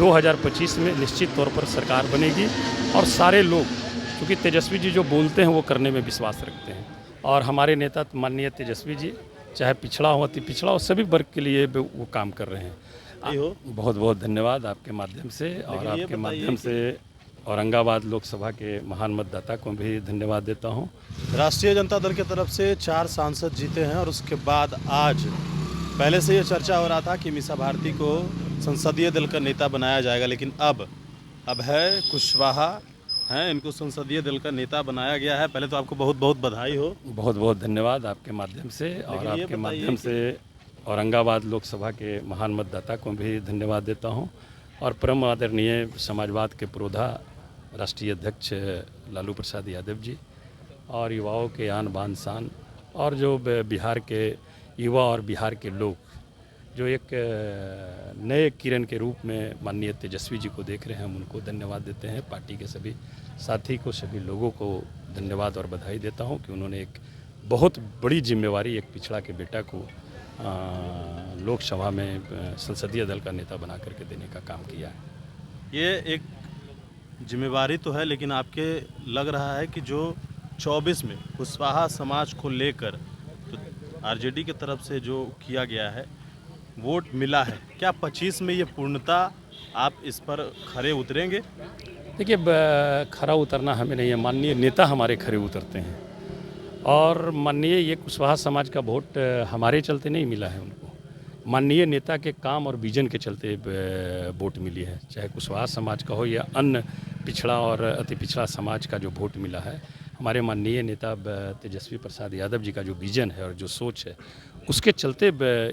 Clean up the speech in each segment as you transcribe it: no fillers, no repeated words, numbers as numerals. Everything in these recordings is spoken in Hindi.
2025 में निश्चित तौर पर सरकार बनेगी और सारे लोग, क्योंकि तेजस्वी जी जो बोलते हैं वो करने में विश्वास रखते हैं और हमारे नेता माननीय तेजस्वी जी चाहे पिछड़ा हो अति पिछड़ा हो सभी वर्ग के लिए वो काम कर रहे हैं। बहुत बहुत धन्यवाद आपके माध्यम से और आपके माध्यम से औरंगाबाद लोकसभा के महान मतदाता को भी धन्यवाद देता हूं। राष्ट्रीय जनता दल की तरफ से 4 सांसद जीते हैं और उसके बाद आज पहले से ये चर्चा हो रहा था कि मीसा भारती को संसदीय दल का नेता बनाया जाएगा, लेकिन अब है कुशवाहा हैं, इनको संसदीय दल का नेता बनाया गया है। पहले तो आपको बहुत बहुत बधाई हो। बहुत बहुत धन्यवाद आपके माध्यम से और आपके माध्यम से औरंगाबाद लोकसभा के महान मतदाता को भी धन्यवाद देता हूं और परम आदरणीय समाजवाद के पुरोधा राष्ट्रीय अध्यक्ष लालू प्रसाद यादव जी और युवाओं के आन बान शान और जो बिहार के युवा और बिहार के लोग जो एक नए किरण के रूप में माननीय तेजस्वी जी को देख रहे हैं, हम उनको धन्यवाद देते हैं। पार्टी के सभी साथी को, सभी लोगों को धन्यवाद और बधाई देता हूं कि उन्होंने एक बहुत बड़ी जिम्मेवारी एक पिछड़ा के बेटा को लोकसभा में संसदीय दल का नेता बना करके देने का काम किया है। ये एक जिम्मेवारी तो है, लेकिन आपके लग रहा है कि जो 24 में कुशवाहा समाज को लेकर तो आरजेडी की तरफ से जो किया गया है वोट मिला है, क्या 25 में ये पूर्णता आप इस पर खरे उतरेंगे? देखिए, खरा उतरना हमें नहीं है, माननीय नेता हमारे खरे उतरते हैं और माननीय ये कुशवाहा समाज का वोट हमारे चलते नहीं मिला है, उनको माननीय नेता के काम और विजन के चलते वोट मिली है। चाहे कुशवाहा समाज का हो या अन्य पिछड़ा और अति पिछड़ा समाज का जो वोट मिला है, हमारे माननीय नेता तेजस्वी प्रसाद यादव जी का जो विजन है और जो सोच है उसके चलते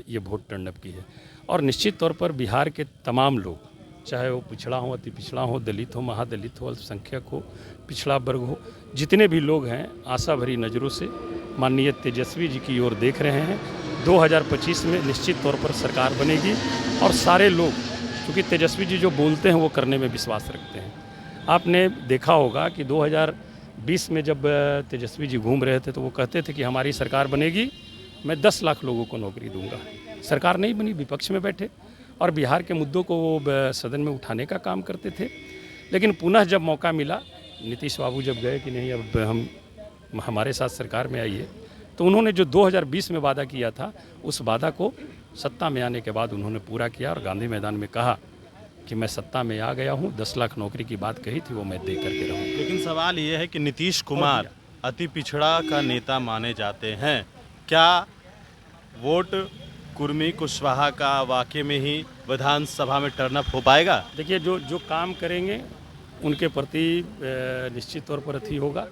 ये वोट टर्न अप की है। और निश्चित तौर पर बिहार के तमाम लोग, चाहे वो पिछड़ा हो अति पिछड़ा हो, दलित हो, महादलित हो, अल्पसंख्यक हो, पिछड़ा वर्ग हो, जितने भी लोग हैं आशा भरी नज़रों से माननीय तेजस्वी जी की ओर देख रहे हैं। 2025 में निश्चित तौर पर सरकार बनेगी और सारे लोग, क्योंकि तेजस्वी जी जो बोलते हैं वो करने में विश्वास रखते हैं। आपने देखा होगा कि 2020 में जब तेजस्वी जी घूम रहे थे तो वो कहते थे कि हमारी सरकार बनेगी, मैं 10 लाख लोगों को नौकरी दूंगा। सरकार नहीं बनी, विपक्ष में बैठे और बिहार के मुद्दों को वो सदन में उठाने का काम करते थे। लेकिन पुनः जब मौका मिला, नीतीश बाबू जब गए कि नहीं अब हम हमारे साथ सरकार में आइए, तो उन्होंने जो 2020 में वादा किया था उस वादा को सत्ता में आने के बाद उन्होंने पूरा किया और गांधी मैदान में कहा कि मैं सत्ता में आ गया हूं, 10 लाख नौकरी की बात कही थी वो मैं दे करके रहूँ। लेकिन सवाल ये है कि नीतीश कुमार अति पिछड़ा का नेता माने जाते हैं, क्या वोट कुर्मी कुशवाहा का वाकई में ही विधानसभा में टर्न अप हो पाएगा? देखिए, जो काम करेंगे उनके प्रति निश्चित तौर पर अति होगा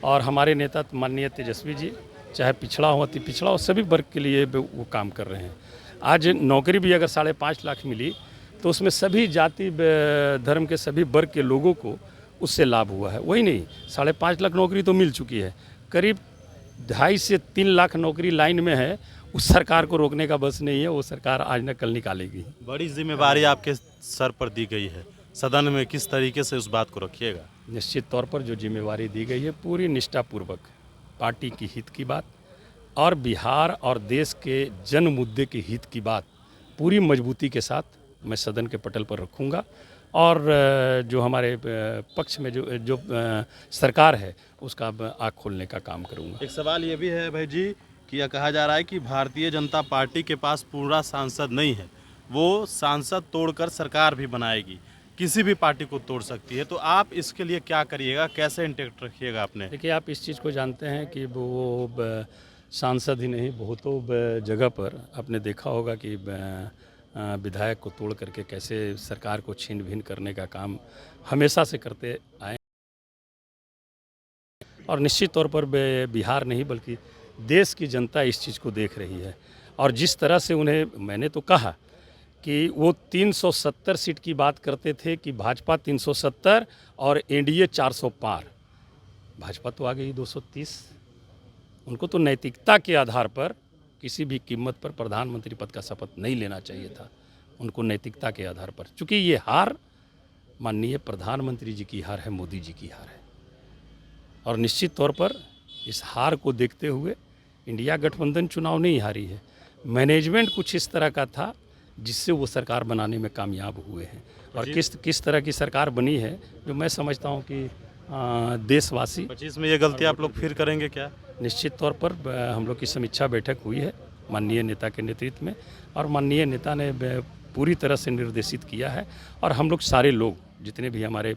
और हमारे नेता माननीय तेजस्वी जी चाहे पिछड़ा हो अति पिछड़ा हो, सभी वर्ग के लिए वो काम कर रहे हैं। आज नौकरी भी अगर 5.5 लाख मिली तो उसमें सभी जाति धर्म के सभी वर्ग के लोगों को उससे लाभ हुआ है। वही नहीं, 5.5 लाख नौकरी तो मिल चुकी है, करीब 2.5 से 3 लाख नौकरी लाइन में है। उस सरकार को रोकने का बस नहीं है, वो सरकार आज न कल निकालेगी। बड़ी जिम्मेवारी आपके सर पर दी गई है, सदन में किस तरीके से उस बात को रखिएगा? निश्चित तौर पर जो जिम्मेवारी दी गई है पूरी निष्ठापूर्वक पार्टी की हित की बात और बिहार और देश के जन मुद्दे के हित की बात पूरी मजबूती के साथ मैं सदन के पटल पर रखूँगा और जो हमारे पक्ष में जो सरकार है उसका आँख खोलने का काम करूँगा। एक सवाल ये भी है भाई जी कि यह कहा जा रहा है कि भारतीय जनता पार्टी के पास पूरा सांसद नहीं है, वो सांसद तोड़कर सरकार भी बनाएगी, किसी भी पार्टी को तोड़ सकती है, तो आप इसके लिए क्या करिएगा, कैसे इंटैक्ट रखिएगा अपने? देखिए, आप इस चीज़ को जानते हैं कि वो सांसद ही नहीं बहुतों जगह पर आपने देखा होगा कि विधायक को तोड़ करके कैसे सरकार को छीन भिन करने का काम हमेशा से करते आए और निश्चित तौर पर बिहार नहीं बल्कि देश की जनता इस चीज़ को देख रही है। और जिस तरह से उन्हें, मैंने तो कहा कि वो 370 सीट की बात करते थे कि भाजपा 370 और एनडीए 400 पार, भाजपा तो आ गई 230। उनको तो नैतिकता के आधार पर किसी भी कीमत पर प्रधानमंत्री पद का शपथ नहीं लेना चाहिए था, उनको नैतिकता के आधार पर, चूँकि ये हार माननीय प्रधानमंत्री जी की हार है, मोदी जी की हार है। और निश्चित तौर पर इस हार को देखते हुए इंडिया गठबंधन चुनाव नहीं हारी है, मैनेजमेंट कुछ इस तरह का था जिससे वो सरकार बनाने में कामयाब हुए हैं। और किस तरह की सरकार बनी है, जो मैं समझता हूँ कि देशवासी 25 में ये गलती आप लोग फिर करेंगे क्या? निश्चित तौर पर हम लोग की समीक्षा बैठक हुई है माननीय नेता के नेतृत्व में, और माननीय नेता ने पूरी तरह से निर्देशित किया है, और हम लोग सारे लोग जितने भी हमारे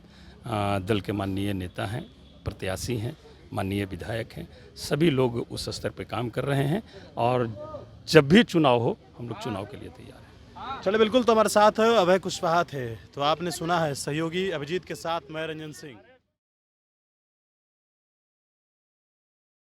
दल के माननीय नेता हैं, प्रत्याशी हैं, माननीय विधायक हैं, सभी लोग उस स्तर पर काम कर रहे हैं, और जब भी चुनाव हो हम लोग चुनाव के लिए तैयार हैं। चलिए, बिल्कुल, तो हमारे साथ अभय कुशवाहा थे। तो आपने सुना है सहयोगी अभिजीत के साथ मैं रंजन सिंह।